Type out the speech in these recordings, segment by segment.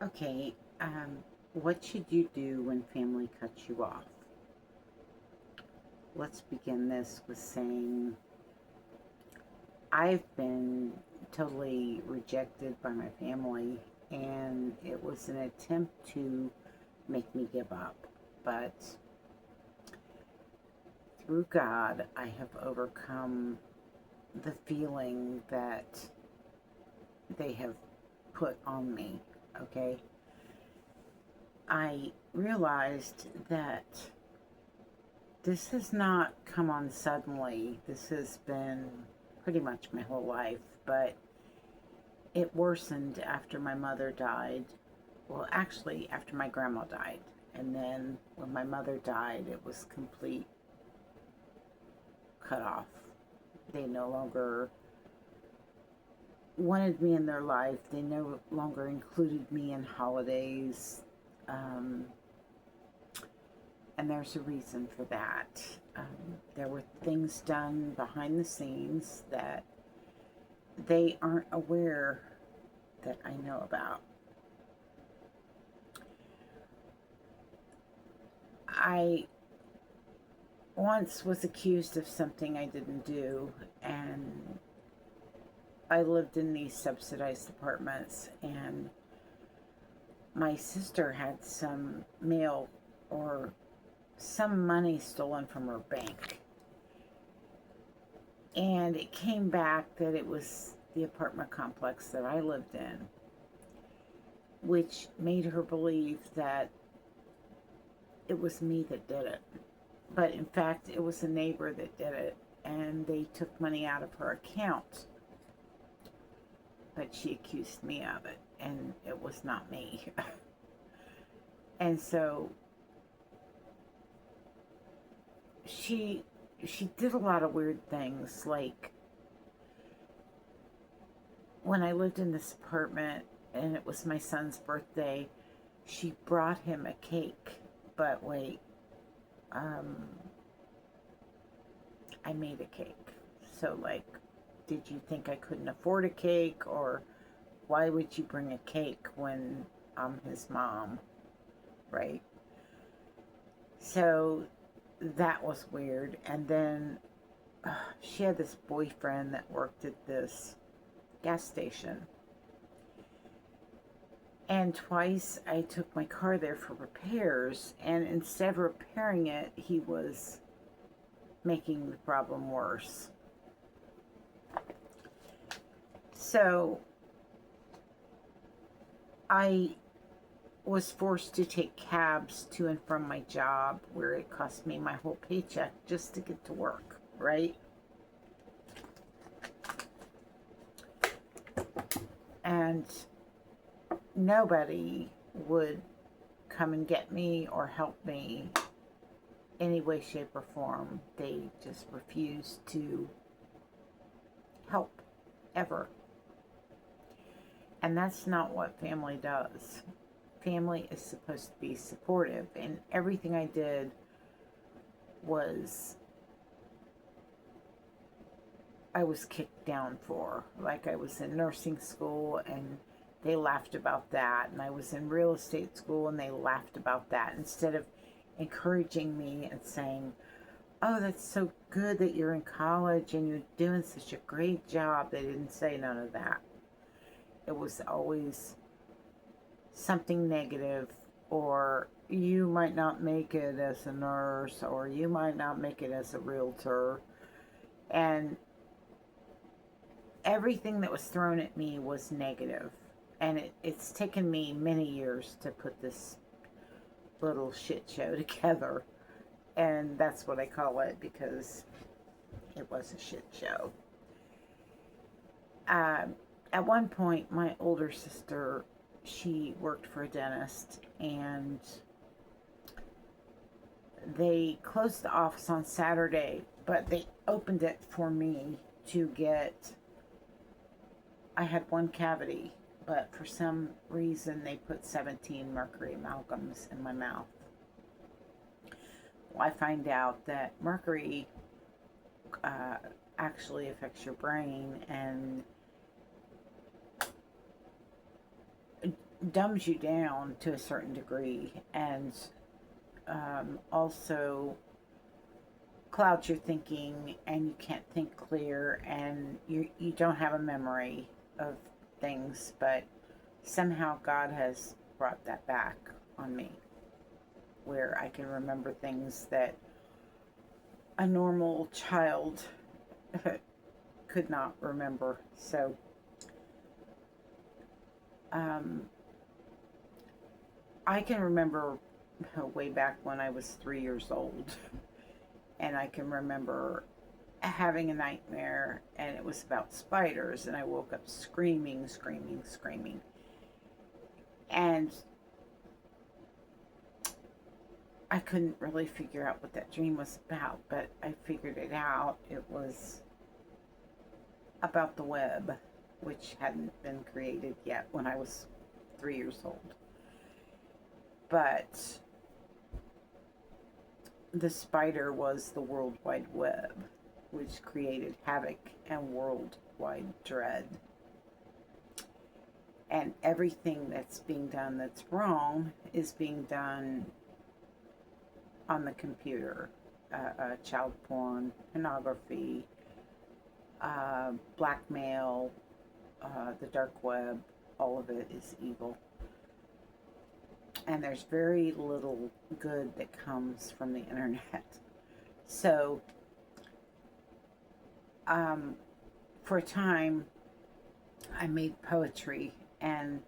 Okay, what should you do when family cuts you off? Let's begin this with saying I've been totally rejected by my family, and it was an attempt to make me give up. But through God, I have overcome the feeling that they have put on me. Okay, I realized that this has not come on suddenly. This has been pretty much my whole life, but it worsened after my mother died. Well, actually, after my grandma died. And then when my mother died, it was complete cut off. They no longer wanted me in their life. They no longer included me in holidays. Um, and there's a reason for that. There were things done behind the scenes that they aren't aware that I know about. I once was accused of something I didn't do, and I lived in these subsidized apartments, and my sister had some mail or some money stolen from her bank. And it came back that it was the apartment complex that I lived in, which made her believe that it was me that did it. But in fact, it was a neighbor that did it, and they took money out of her account. But she accused me of it, and it was not me. And so she she did a lot of weird things, like when I lived in this apartment and it was my son's birthday, she brought him a cake. But wait, um, I made a cake. So, like, did you think I couldn't afford a cake? Or why would you bring a cake when I'm his mom, right? So, that was weird. And then she had this boyfriend that worked at this gas station. And twice I took my car there for repairs, and instead of repairing it, he was making the problem worse. So I was forced to take cabs to and from my job, where it cost me my whole paycheck just to get to work, right? And nobody would come and get me or help me any way, shape, or form. They just refused to help ever. And that's not what family does. Family is supposed to be supportive, and everything I did was I was kicked down for. Like, I was in nursing school and they laughed about that, and I was in real estate school and they laughed about that, instead of encouraging me and saying, "Oh, that's so good that you're in college and you're doing such a great job." They didn't say none of that. It was always something negative, or you might not make it as a nurse, or you might not make it as a realtor. And everything that was thrown at me was negative. And it's taken me many years to put this little shit show together. And that's what I call it, because it was a shit show. Um, at one point, my older sister, she worked for a dentist, and they closed the office on Saturday, but they opened it for me to get. I had one cavity, but for some reason they put 17 mercury amalgams in my mouth. Well, I find out that mercury uh, actually affects your brain, and dumbs you down to a certain degree, and also clouds your thinking, and you can't think clear, and you don't have a memory of things. But somehow God has brought that back on me, where I can remember things that a normal child could not remember. So um, I can remember way back when I was 3 years old, and I can remember having a nightmare, and it was about spiders, and I woke up screaming, screaming, screaming. And I couldn't really figure out what that dream was about, but I figured it out. It was about the web, which hadn't been created yet when I was 3 years old. But the spider was the World Wide Web, which created havoc and worldwide dread. And everything that's being done that's wrong is being done on the computer. Child porn, pornography, blackmail, the dark web, all of it is evil. And there's very little good that comes from the internet. So, for a time, I made poetry, and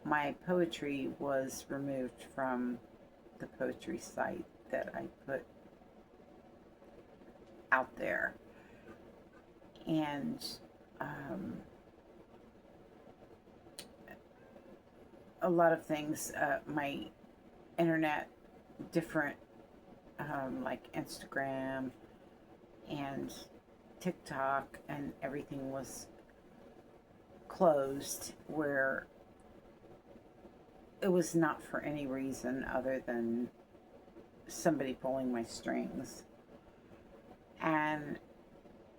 my poetry was removed from the poetry site that I put out there. And a lot of things, my internet, different, like Instagram and TikTok and everything was closed, where it was not for any reason other than somebody pulling my strings. And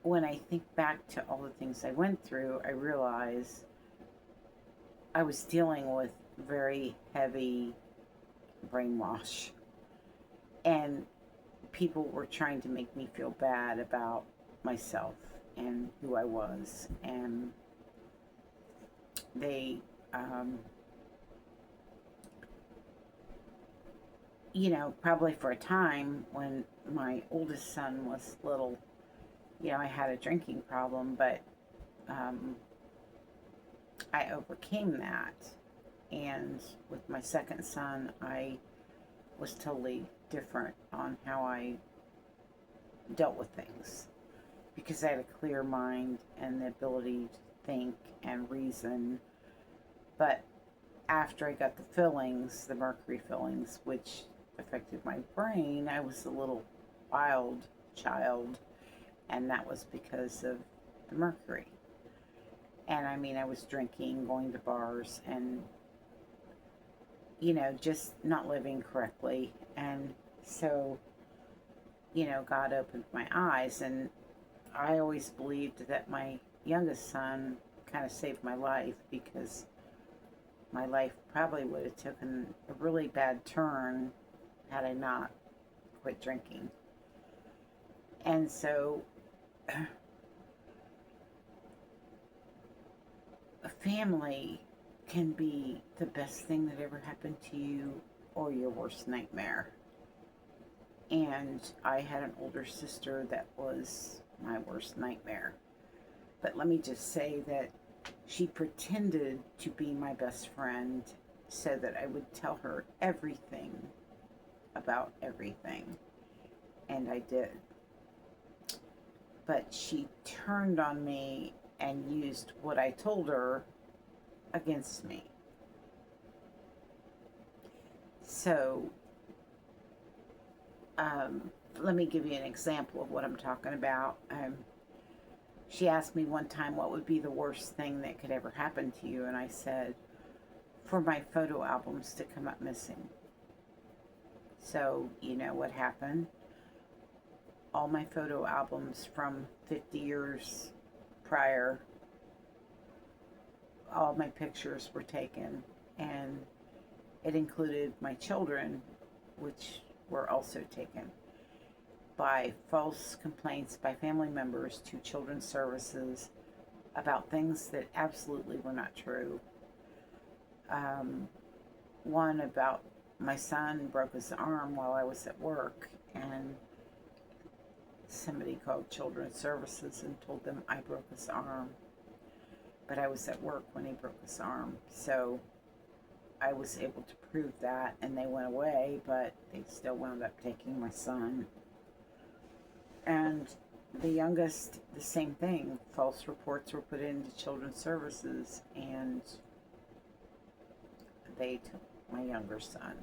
when I think back to all the things I went through, I realize I was dealing with very heavy brainwash, and people were trying to make me feel bad about myself and who I was. And they, probably for a time when my oldest son was little, I had a drinking problem, but I overcame that. And with my second son, I was totally different on how I dealt with things, because I had a clear mind and the ability to think and reason. But after I got the fillings, the mercury fillings, which affected my brain, I was a little wild child, and that was because of the mercury. And I mean, I was drinking, going to bars, and just not living correctly. And so, God opened my eyes, and I always believed that my youngest son kind of saved my life, because my life probably would have taken a really bad turn had I not quit drinking. And so a family can be the best thing that ever happened to you, or your worst nightmare. And I had an older sister that was my worst nightmare. But let me just say that she pretended to be my best friend so that I would tell her everything about everything. And I did. But she turned on me and used what I told her against me. So, let me give you an example of what I'm talking about. She asked me one time what would be the worst thing that could ever happen to you, and I said, for my photo albums to come up missing. So, you know what happened? All my photo albums from 50 years prior, all my pictures were taken, and it included my children, which were also taken by false complaints by family members to children's services about things that absolutely were not true. Um, One about my son broke his arm while I was at work, and somebody called children's services and told them I broke his arm, but I was at work when he broke his arm. So I was able to prove that, and they went away, but they still wound up taking my son. And the youngest, the same thing. False reports were put into children's services, and they took my younger son.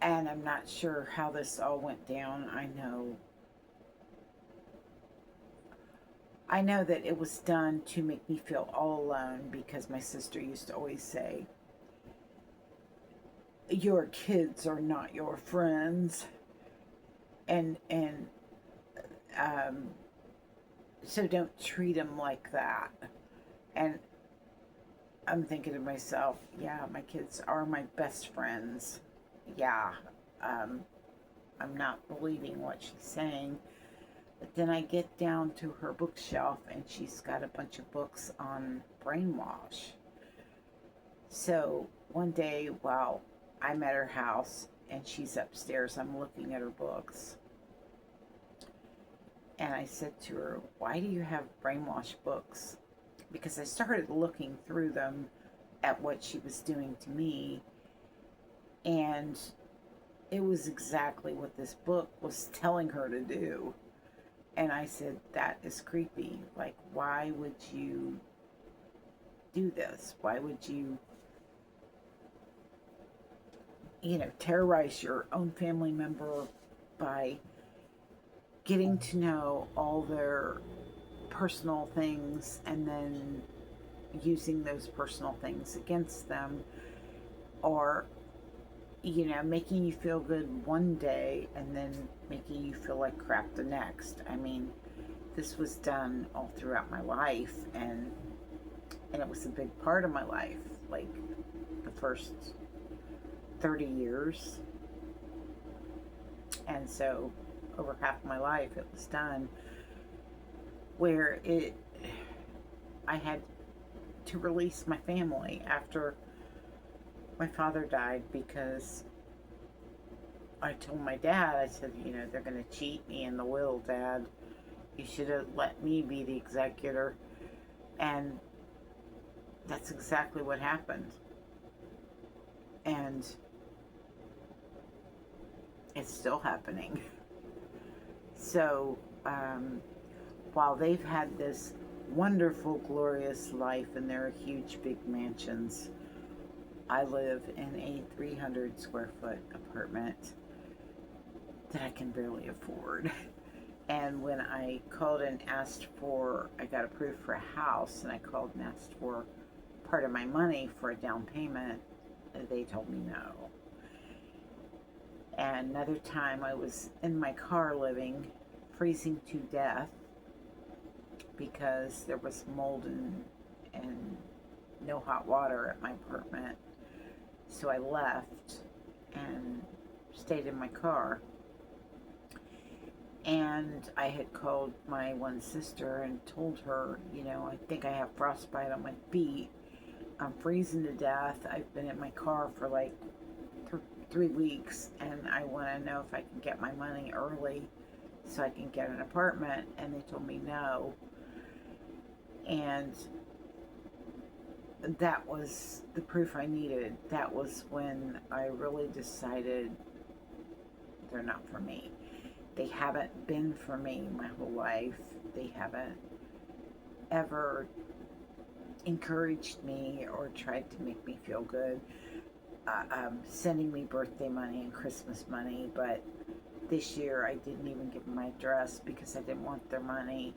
And I'm not sure how this all went down. I know that it was done to make me feel all alone, because my sister used to always say, your kids are not your friends. And um, so don't treat them like that. And I'm thinking to myself, yeah, my kids are my best friends. Yeah, I'm not believing what she's saying. But then I get down to her bookshelf, and she's got a bunch of books on brainwash. So one day while I'm at her house and she's upstairs, I'm looking at her books. And I said to her, why do you have brainwash books? Because I started looking through them at what she was doing to me, and it was exactly what this book was telling her to do. And I said, that is creepy. Like, why would you do this? Why would you, terrorize your own family member by getting to know all their personal things and then using those personal things against them, or making you feel good one day and then making you feel like crap the next. I mean, this was done all throughout my life, and it was a big part of my life, like the first 30 years. And so over half my life it was done, where I had to release my family after my father died, because I told my dad, I said, they're going to cheat me in the will, Dad. You should have let me be the executor. And that's exactly what happened. And it's still happening. So, while they've had this wonderful, glorious life in their huge, big mansions, I live in a 300 square foot apartment that I can barely afford. And when I called and asked for, I got approved for a house, and I called and asked for part of my money for a down payment, they told me no. And another time I was in my car living, freezing to death, because there was mold and no hot water at my apartment. So I left and stayed in my car. And I had called my one sister and told her, I think I have frostbite on my feet. I'm freezing to death. I've been in my car for like 3 weeks, and I want to know if I can get my money early so I can get an apartment. And they told me no. And that was the proof I needed. That was when I really decided they're not for me. They haven't been for me my whole life. They haven't ever encouraged me or tried to make me feel good, sending me birthday money and Christmas money. But this year I didn't even give them my address because I didn't want their money.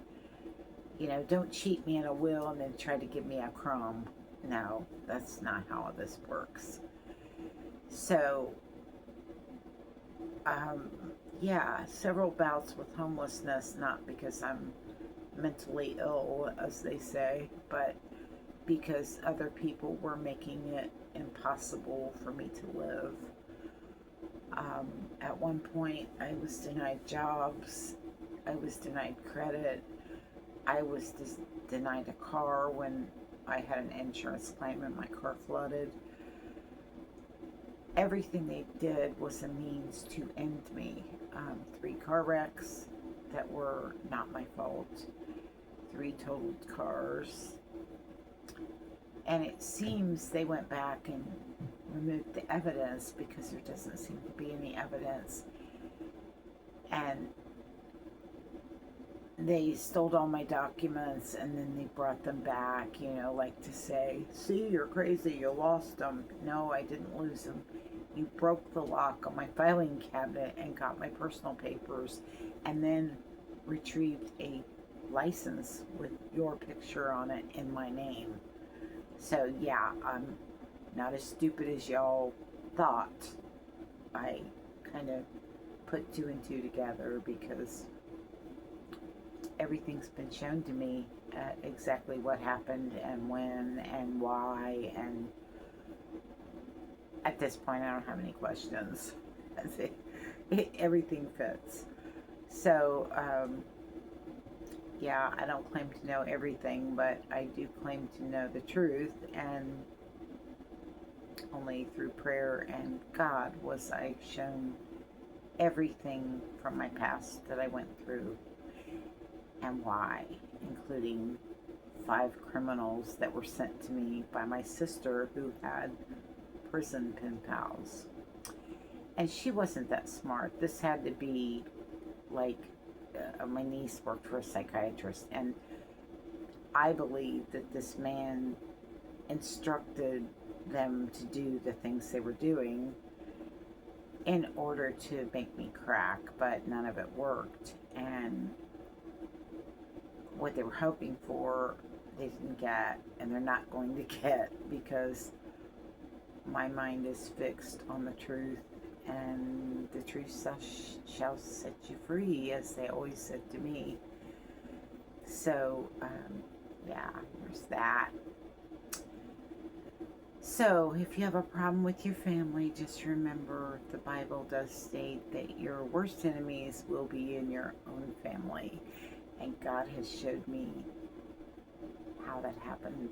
Don't cheat me in a will and then try to give me a crumb. No, that's not how this works. So, several bouts with homelessness, not because I'm mentally ill, as they say, but because other people were making it impossible for me to live. At one point, I was denied jobs, I was denied credit, I was denied a car when I had an insurance claim and my car flooded. Everything they did was a means to end me. 3 car wrecks that were not my fault, 3 totaled cars, and it seems they went back and removed the evidence because there doesn't seem to be any evidence, and they stole all my documents and then they brought them back, like to say, see, you're crazy, you lost them. No, I didn't lose them. You broke the lock on my filing cabinet and got my personal papers and then retrieved a license with your picture on it in my name. So yeah, I'm not as stupid as y'all thought. I kind of put 2 and 2 together because everything's been shown to me, exactly what happened and when and why, and at this point I don't have any questions. Everything fits. So yeah, I don't claim to know everything, but I do claim to know the truth, and only through prayer and God was I shown everything from my past that I went through and why, including 5 criminals that were sent to me by my sister who had prison pen pals. And she wasn't that smart. This had to be like, my niece worked for a psychiatrist, and I believe that this man instructed them to do the things they were doing in order to make me crack, but none of it worked. And what they were hoping for, they didn't get, and they're not going to get, because my mind is fixed on the truth, and the truth shall set you free, as they always said to me. So, yeah, there's that. So, if you have a problem with your family, just remember the Bible does state that your worst enemies will be in your own family. And God has showed me how that happened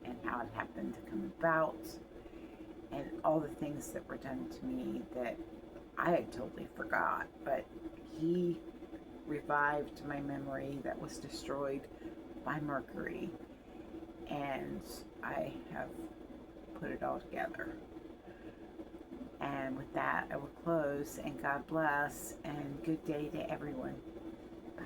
and how it happened to come about, and all the things that were done to me that I had totally forgot. But He revived my memory that was destroyed by Mercury, and I have put it all together. And with that, I will close, and God bless, and good day to everyone. Bye.